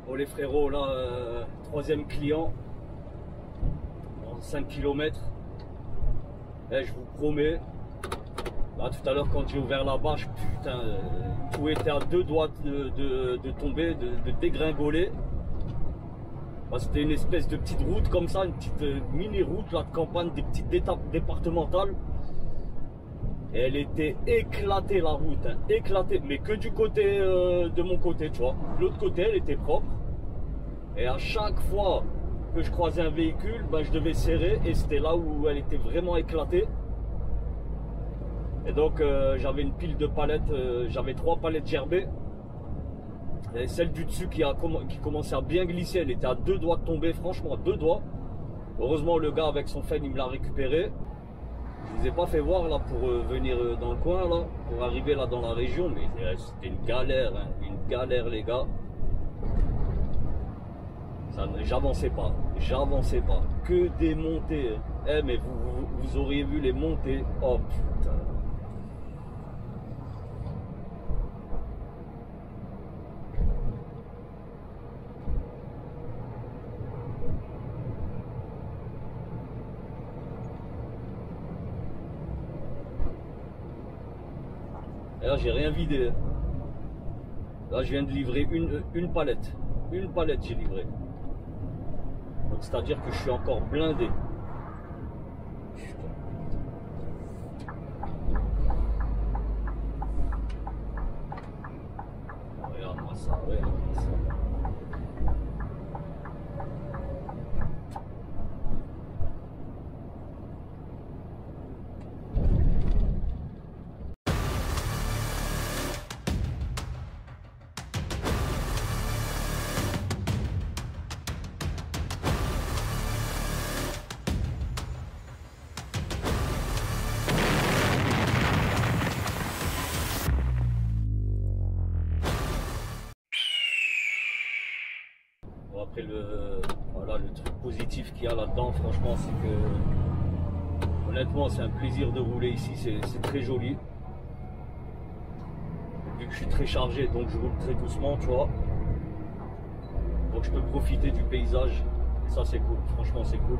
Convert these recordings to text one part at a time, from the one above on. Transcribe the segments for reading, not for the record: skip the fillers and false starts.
Bon les frérots, là, troisième client, en 5 km. Et je vous promets, là, tout à l'heure quand j'ai ouvert la bâche, putain, tout était à 2 doigts de tomber, de dégringoler. C'était une espèce de petite route comme ça, une petite mini-route là, de campagne, des petites départementales. Et elle était éclatée la route, hein, éclatée, mais que du côté de mon côté, tu vois. L'autre côté, elle était propre. Et à chaque fois que je croisais un véhicule, ben, je devais serrer et c'était là où elle était vraiment éclatée. Et donc j'avais une pile de palettes, j'avais 3 palettes gerbées. Et celle du dessus qui commençait à bien glisser, elle était à 2 doigts de tomber, franchement à 2 doigts. Heureusement le gars avec son fan il me l'a récupéré. Je vous ai pas fait voir là pour venir dans le coin là, pour arriver là dans la région, mais c'était une galère, hein, une galère les gars. J'avançais pas, que des montées. Eh mais vous auriez vu les montées, oh putain. Et là j'ai rien vidé. Là je viens de livrer une palette. Une palette j'ai livré. Donc c'est à dire que je suis encore blindé. Putain. Regarde-moi ça, regarde-moi ça. Après le truc positif qu'il y a là-dedans, franchement, c'est que honnêtement c'est un plaisir de rouler ici, c'est très joli. Vu que je suis très chargé, donc je roule très doucement, tu vois. Donc je peux profiter du paysage. Et ça c'est cool, franchement c'est cool.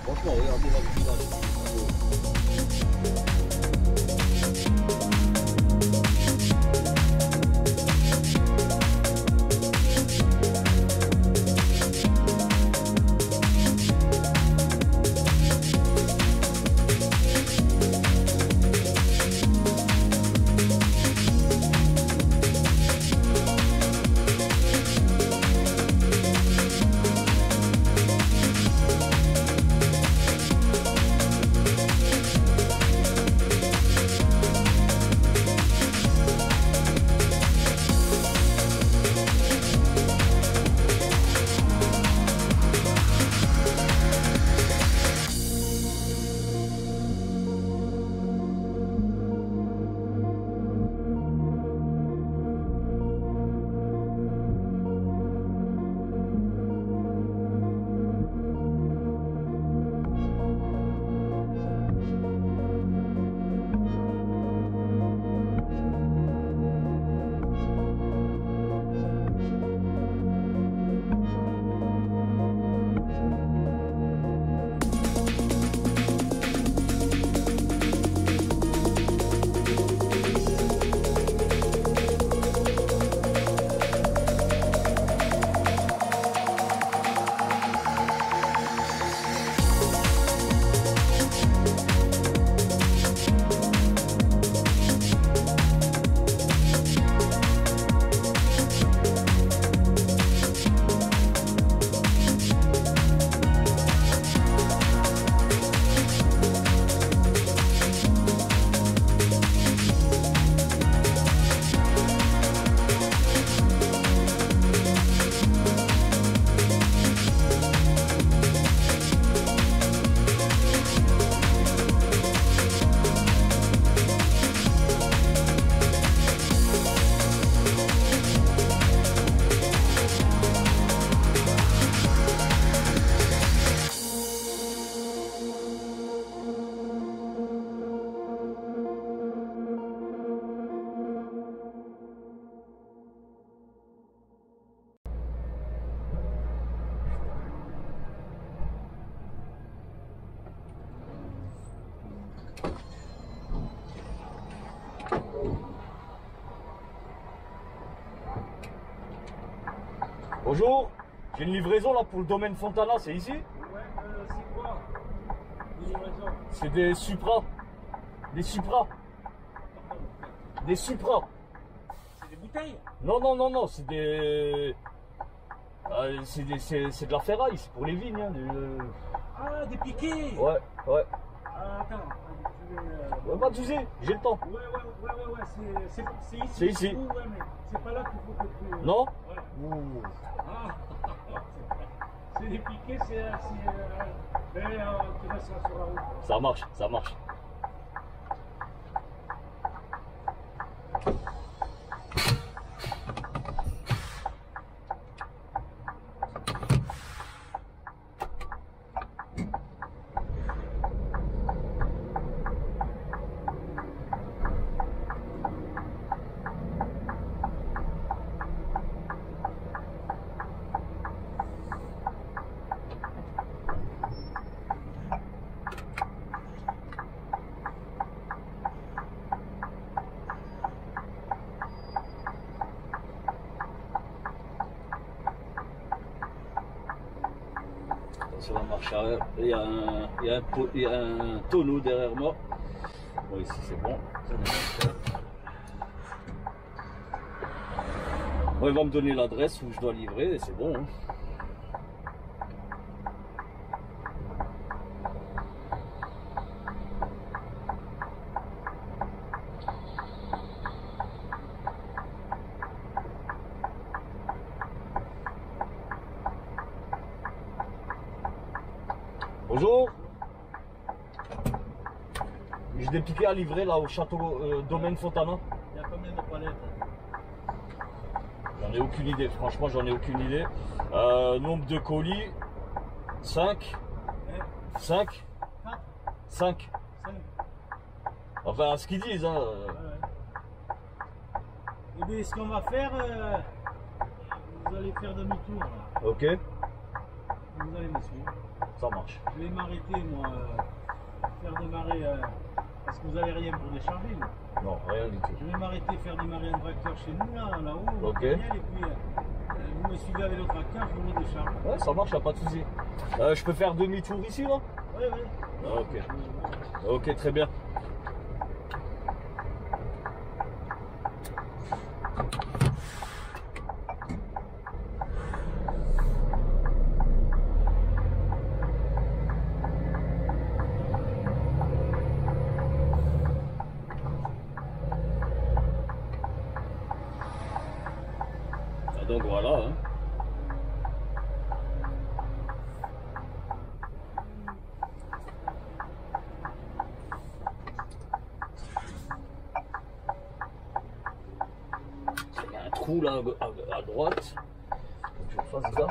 Franchement, regardez là le paysage. Bonjour, j'ai une livraison là pour le domaine Fontana, c'est ici? Ouais, c'est quoi? Une livraison. C'est des Supra. Des Supra. Des Supra. C'est des bouteilles? Non, non, non, non, c'est des... c'est de la ferraille, c'est pour les vignes. Hein, Ah, des piquets? Ouais, ouais. Ah, attends, je vais... Ouais, pas de soucis, j'ai le temps. Ouais, c'est ici. C'est ici. Ouais, mais c'est pas là qu'il faut que tu... Non? Voilà. Ouh. Ah, c'est des piquets, mais tu laisseras sur la route. Ça marche, ça marche. Sur la marche arrière, il y a un tonneau derrière moi. Bon, ici c'est bon. Bon, il va me donner l'adresse où je dois livrer et c'est bon. Hein. Bonjour. J'ai des piquets à livrer là au château Domaine Fontana. Il y a combien de palettes? J'en ai aucune idée, franchement j'en ai aucune idée. Nombre de colis, 5. 5 4, 5. 5. Enfin à ce qu'ils disent. Hein. Et bien, ce qu'on va faire, vous allez faire demi-tour. Ok, Vous allez me suivre. ça marche. Je vais m'arrêter, moi, faire démarrer, parce que vous n'avez rien pour décharger. Là. Non, rien du tout. Je vais m'arrêter, faire démarrer un tracteur chez nous, là-haut, Ok. et puis vous me suivez avec le tracteur, je vous le décharge. Ouais, ça marche, y a pas de souci. Je peux faire demi-tour ici là? Oui, oui. Ah, ok. Ok, très bien. Ah, donc voilà. Hein. Il y a un trou là à droite. Faut que je fasse ça.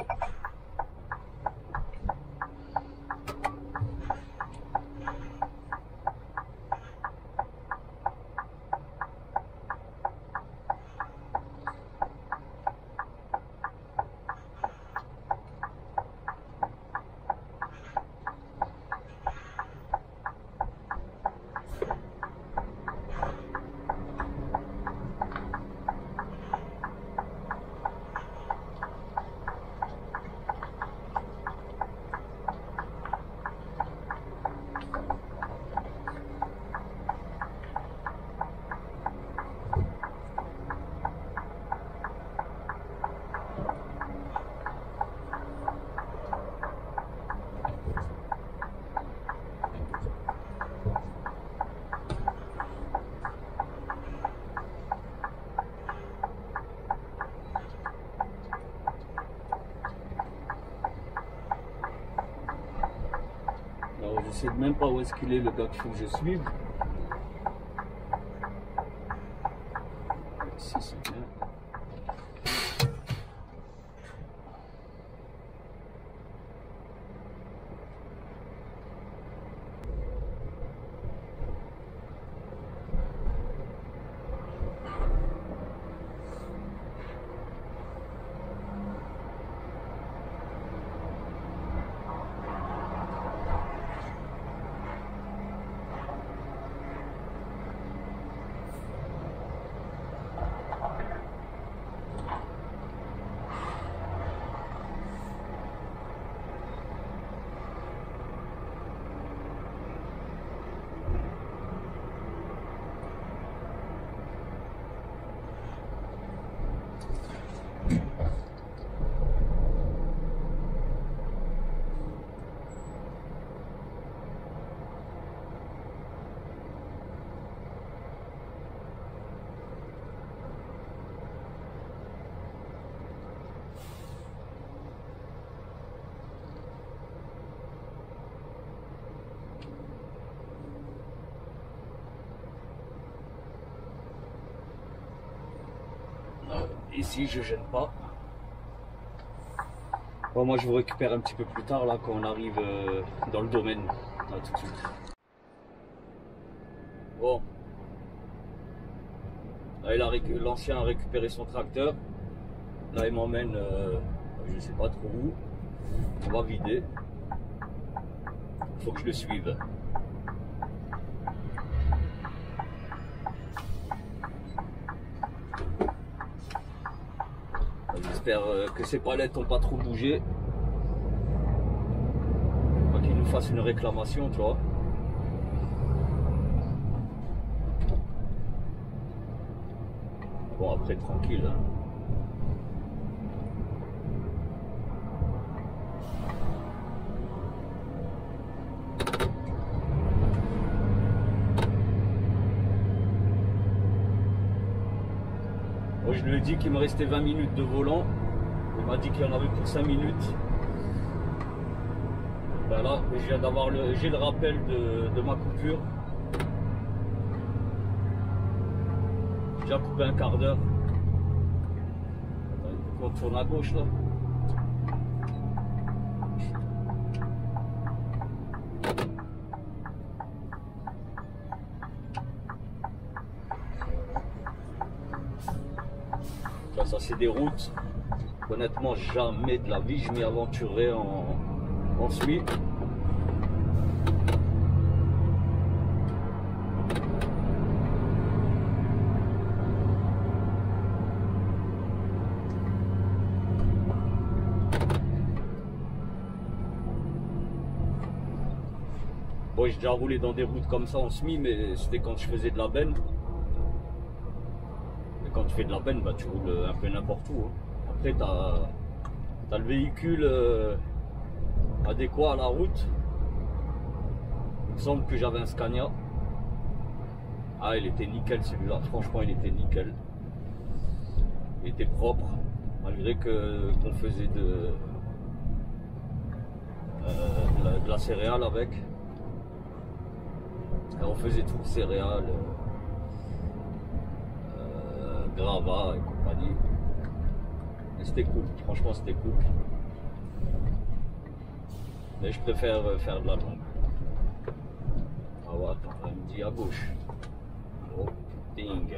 Alors je sais même pas où est-ce qu'il est le gars qu'il faut que je suive. Si c'est bien. Ici, je gêne pas. Bon, moi, je vous récupère un petit peu plus tard, là, quand on arrive dans le domaine. Là, tout de suite. Bon. Là, l'ancien a récupéré son tracteur. Là, il m'emmène, je sais pas trop où. On va vider. Il faut que je le suive. J'espère que ces palettes n'ont pas trop bougé. Pas qu'ils nous fassent une réclamation, tu vois. Bon, après, tranquille. Hein. Moi, je lui ai dit qu'il me restait 20 minutes de volant. Il m'a dit qu'il y en avait pour 5 minutes. Ben là, je viens d'avoir j'ai le rappel de ma coupure. J'ai déjà coupé un quart d'heure. On tourne à gauche là. Là, ça c'est des routes. Honnêtement, jamais de la vie je m'y aventurerai en suite. Bon, j'ai déjà roulé dans des routes comme ça en semi, mais c'était quand je faisais de la benne. Et quand tu fais de la benne, bah, tu roules un peu n'importe où. Hein. Après, tu as le véhicule adéquat à la route. Il me semble que j'avais un Scania. Ah, il était nickel celui-là. Franchement, il était nickel. Il était propre, malgré qu'on faisait de la céréale avec. Et on faisait tout, céréales, gravats et compagnie. Et c'était cool, franchement c'était cool. Mais je préfère faire de la longue. Ah ouais, attends, elle me dit à gauche. Oh, ding.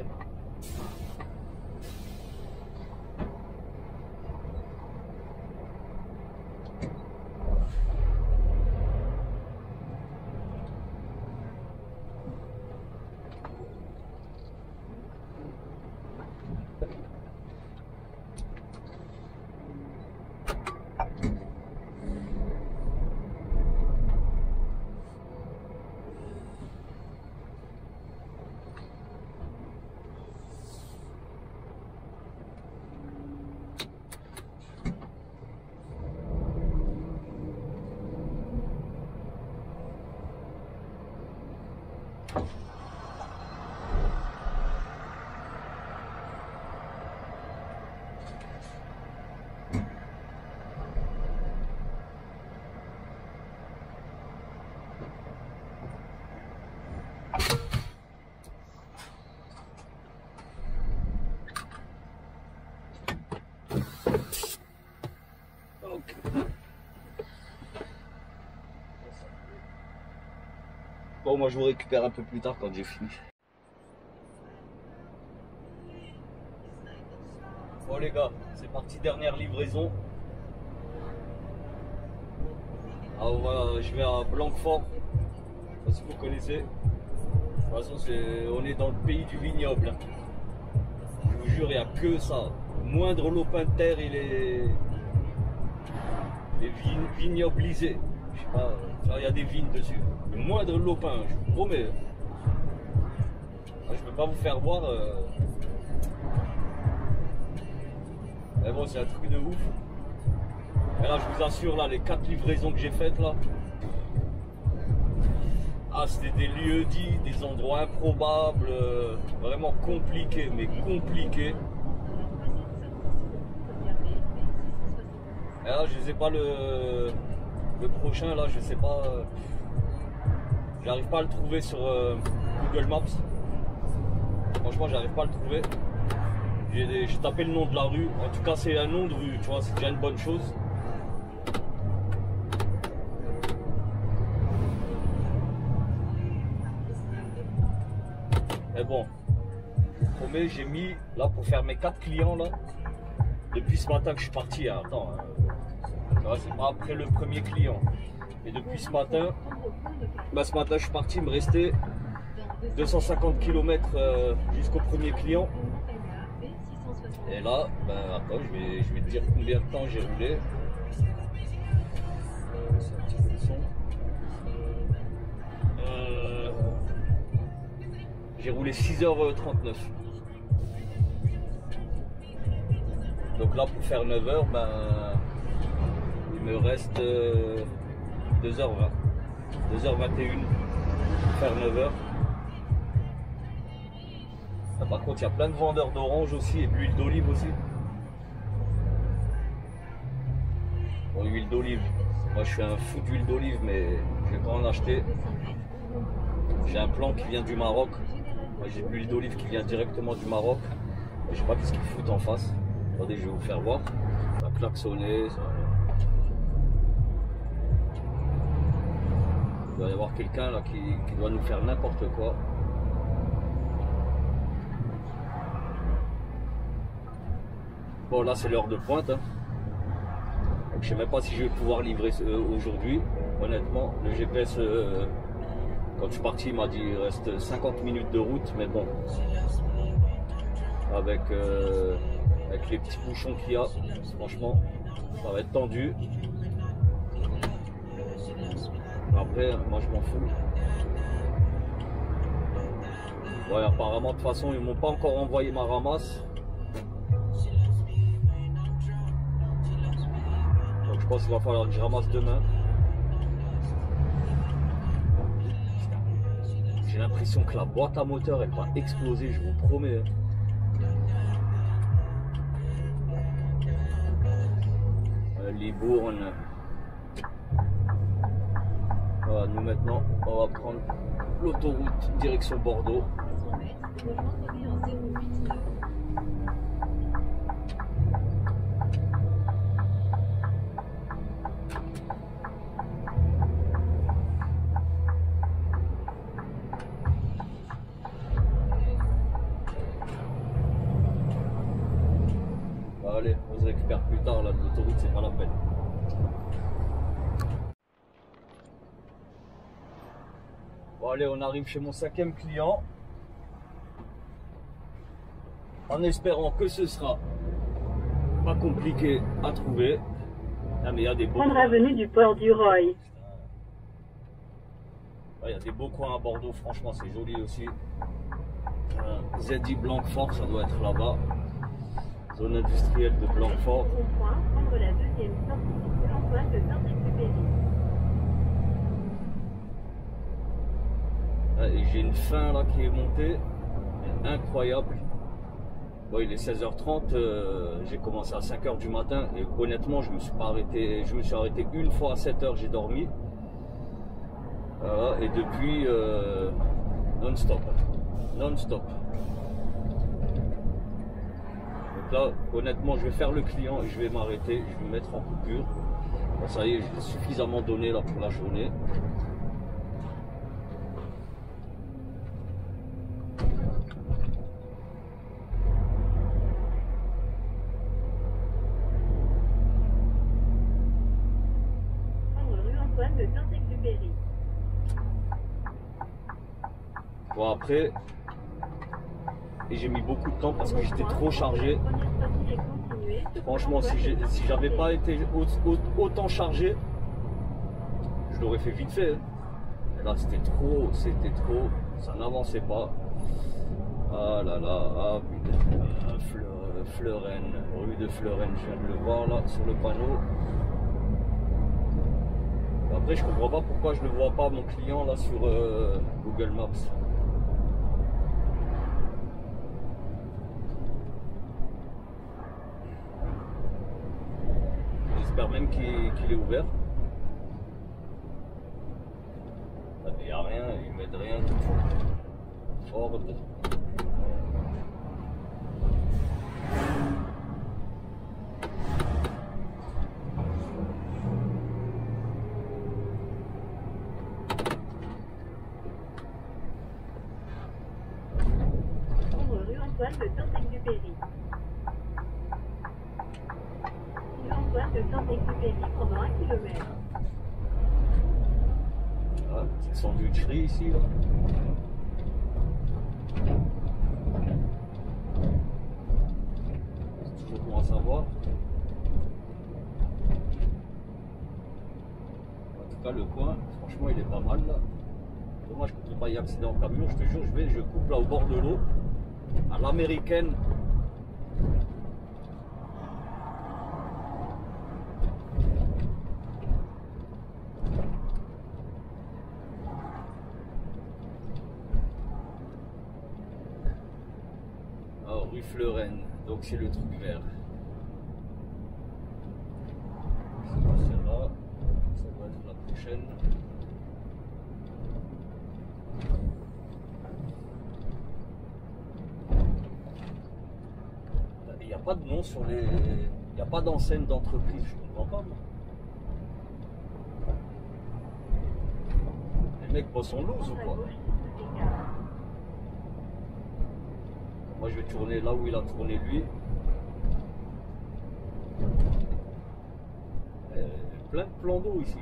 Bon, moi je vous récupère un peu plus tard quand j'ai fini. Bon les gars, c'est parti, dernière livraison. Ah, je vais à Blanquefort. Je sais pas si vous connaissez. De toute façon, on est dans le pays du vignoble. Je vous jure, il n'y a que ça. Le moindre lopin de terre, il est vignoblisé. Je sais pas, il y a des vignes dessus. Le moindre lopin, je vous promets. Je ne peux pas vous faire voir. Mais bon, c'est un truc de ouf. Et là, je vous assure, là, les 4 livraisons que j'ai faites là. Ah, c'était des lieux dits, des endroits improbables, vraiment compliqués, mais compliqués. Et là, je sais pas le prochain, là, je sais pas. J'arrive pas à le trouver sur Google Maps. Franchement, j'arrive pas à le trouver. J'ai tapé le nom de la rue. En tout cas, c'est un nom de rue, tu vois, c'est déjà une bonne chose. Mais bon, je vous promets, j'ai mis, là, pour faire mes 4 clients, là, depuis ce matin que je suis parti, hein, attends, c'est pas après le premier client. Et depuis ce matin, ce matin, je suis parti, il me restait 250 km jusqu'au premier client. Et là, attends, je vais te dire combien de temps j'ai roulé. C'est un petit peu de son. J'ai roulé 6h39. Donc là, pour faire 9h, il me reste 2h20. 2h21 pour faire 9h. Par contre, il y a plein de vendeurs d'orange aussi et d'huile d'olive aussi. Bon, l'huile d'olive, moi je suis un fou d'huile d'olive, mais je vais pas en acheter. J'ai un plan qui vient du Maroc. J'ai de l'huile d'olive qui vient directement du Maroc. Je sais pas ce qu'ils foutent en face. Attendez, je vais vous faire voir. Ça a klaxonné. Il doit y avoir quelqu'un là qui doit nous faire n'importe quoi. Bon, là c'est l'heure de pointe. Hein. Donc, je sais même pas si je vais pouvoir livrer aujourd'hui. Honnêtement, le GPS, quand je suis parti, il m'a dit il reste 50 minutes de route. Mais bon, avec les petits bouchons qu'il y a, franchement, ça va être tendu. Après, moi je m'en fous. Ouais, apparemment, de toute façon, ils m'ont pas encore envoyé ma ramasse. Donc je pense qu'il va falloir que je ramasse demain. J'ai l'impression que la boîte à moteur elle va exploser, je vous promets. Libourne. Voilà, nous maintenant on va prendre l'autoroute direction Bordeaux. Allez, on se récupère plus tard, là, l'autoroute c'est pas la peine. Bon allez, on arrive chez mon 5e client. En espérant que ce sera pas compliqué à trouver. Ah, mais il y a des beaux Prendre avenue du Port du Roy. Il y a des beaux coins à Bordeaux, franchement c'est joli aussi. ZI Blanquefort, ça doit être là-bas. Zone industrielle de Blanquefort. Prendre la deuxième sortie de Antoine de Saint-Exupéry. Et j'ai une faim là qui est montée, incroyable. Bon, il est 16h30, j'ai commencé à 5h du matin et honnêtement je me suis pas arrêté, je me suis arrêté une fois à 7h, j'ai dormi. Et depuis non-stop. Non-stop. Donc là, honnêtement, je vais faire le client et je vais m'arrêter, je vais me mettre en coupure. Bon, ça y est, j'ai suffisamment donné là pour la journée. Rue Antoine de Saint-Exupéry. Bon après, et j'ai mis beaucoup de temps parce que j'étais trop chargé. Franchement, si j'avais pas été autant chargé, je l'aurais fait vite fait. Et là, c'était trop, ça n'avançait pas. Ah là là, ah putain, Fleurenne, rue de Fleurenne, je viens de le voir là sur le panneau. Après, je comprends pas pourquoi je ne vois pas mon client là sur Google Maps. J'espère même qu'il est ouvert. Il n'y a rien, il ne met de rien du tout. Ford. Antoine de Saint-Exupéry. Rue Antoine de Saint-Exupéry pendant 1 km. Ah, petite sandwicherie ici, là. C'est toujours bon à savoir. En tout cas, le coin, franchement, il est pas mal, là. Dommage qu'on ne peut pas y accéder en camion. Je te jure, je coupe là au bord de l'eau, à l'américaine. Alors, rue Fleurenne, donc c'est le truc vert. C'est pas celle-là, ça doit être la prochaine. Il n'y a pas de nom sur les... Il n'y a pas d'enseigne d'entreprise, je comprends pas, moi. Les mecs bossent en loose ou quoi? Moi je vais tourner là où il a tourné lui. Plein de plans d'eau ici.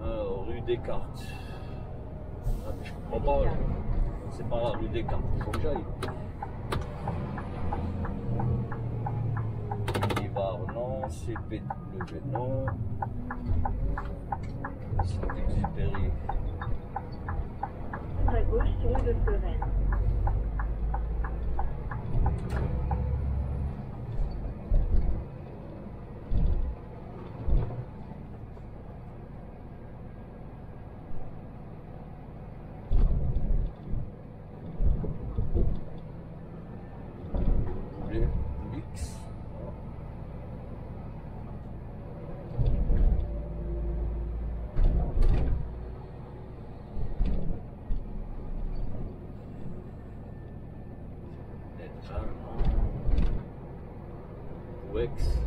Alors, rue Descartes. Ah, mais je comprends pas. C'est pas la rue Descartes, il faut que j'aille. Ivar non, CPW non. Saint-Exupéry. À gauche sur rue de Fleurenne. Wex.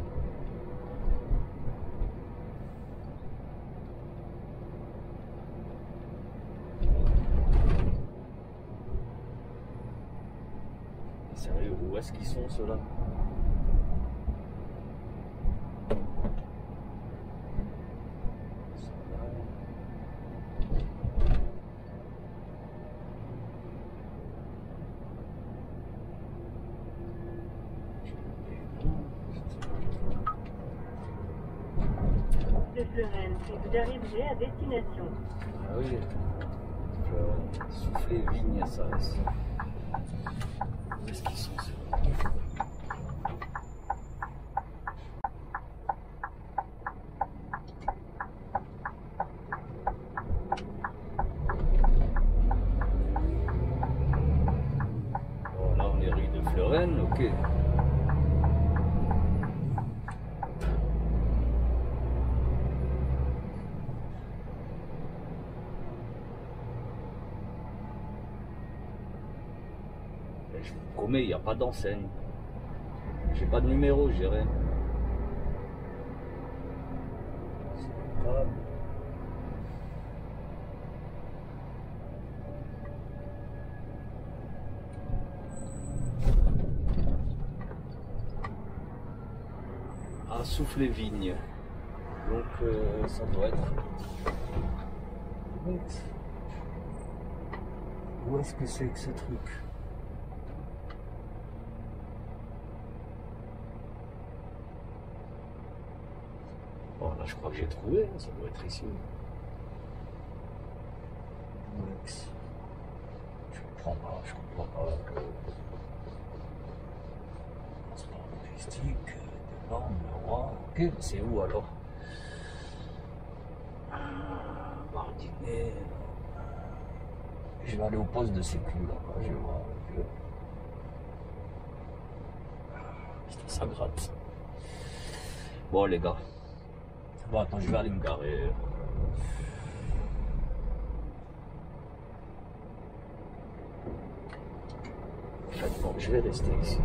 Sérieux, où est-ce qu'ils sont ceux-là? De Fleurenne, puis vous arriverez à destination. Ah oui, souffler vigne, ça reste. Où est-ce qu'ils sont ceux-là? Bon, là on est rue de Fleurenne, ok. Je vous promets, il n'y a pas d'enseigne. J'ai pas de numéro, je dirais. Ah, souffler vigne. Donc ça doit être. Où est-ce que c'est que ce truc? Bon, là, je crois que j'ai trouvé, hein, ça doit être ici. Je comprends pas, je comprends pas. Transport touristique, de normes, le roi. Ok, c'est où alors? Mardinet. Je vais aller au poste de sécu là-bas, je vais voir. Putain, ça gratte. Bon, les gars. Bon, attends, je vais aller me garer. Bon, je vais rester ici.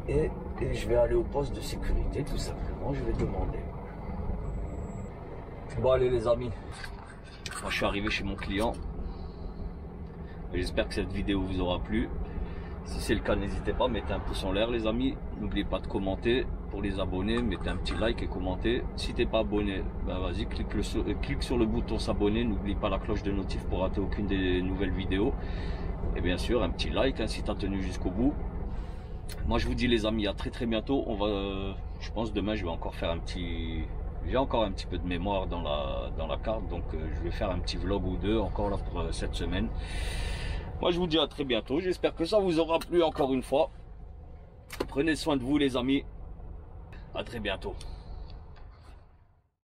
Et je vais aller au poste de sécurité, tout simplement. Je vais demander. Bon allez les amis, moi je suis arrivé chez mon client. J'espère que cette vidéo vous aura plu. Si c'est le cas, n'hésitez pas, mettez un pouce en l'air les amis. N'oubliez pas de commenter. Pour les abonnés, mettez un petit like et commentez. Si t'es pas abonné, bah vas-y, clique sur le bouton s'abonner. N'oublie pas la cloche de notif pour rater aucune des nouvelles vidéos. Et bien sûr, un petit like hein, si tu as tenu jusqu'au bout. Moi je vous dis les amis, à très bientôt. On va, je pense demain je vais encore faire un petit... J'ai encore un petit peu de mémoire dans la carte. Donc je vais faire un petit vlog ou deux encore là pour cette semaine. Moi je vous dis à très bientôt. J'espère que ça vous aura plu encore une fois. Prenez soin de vous les amis. À très bientôt.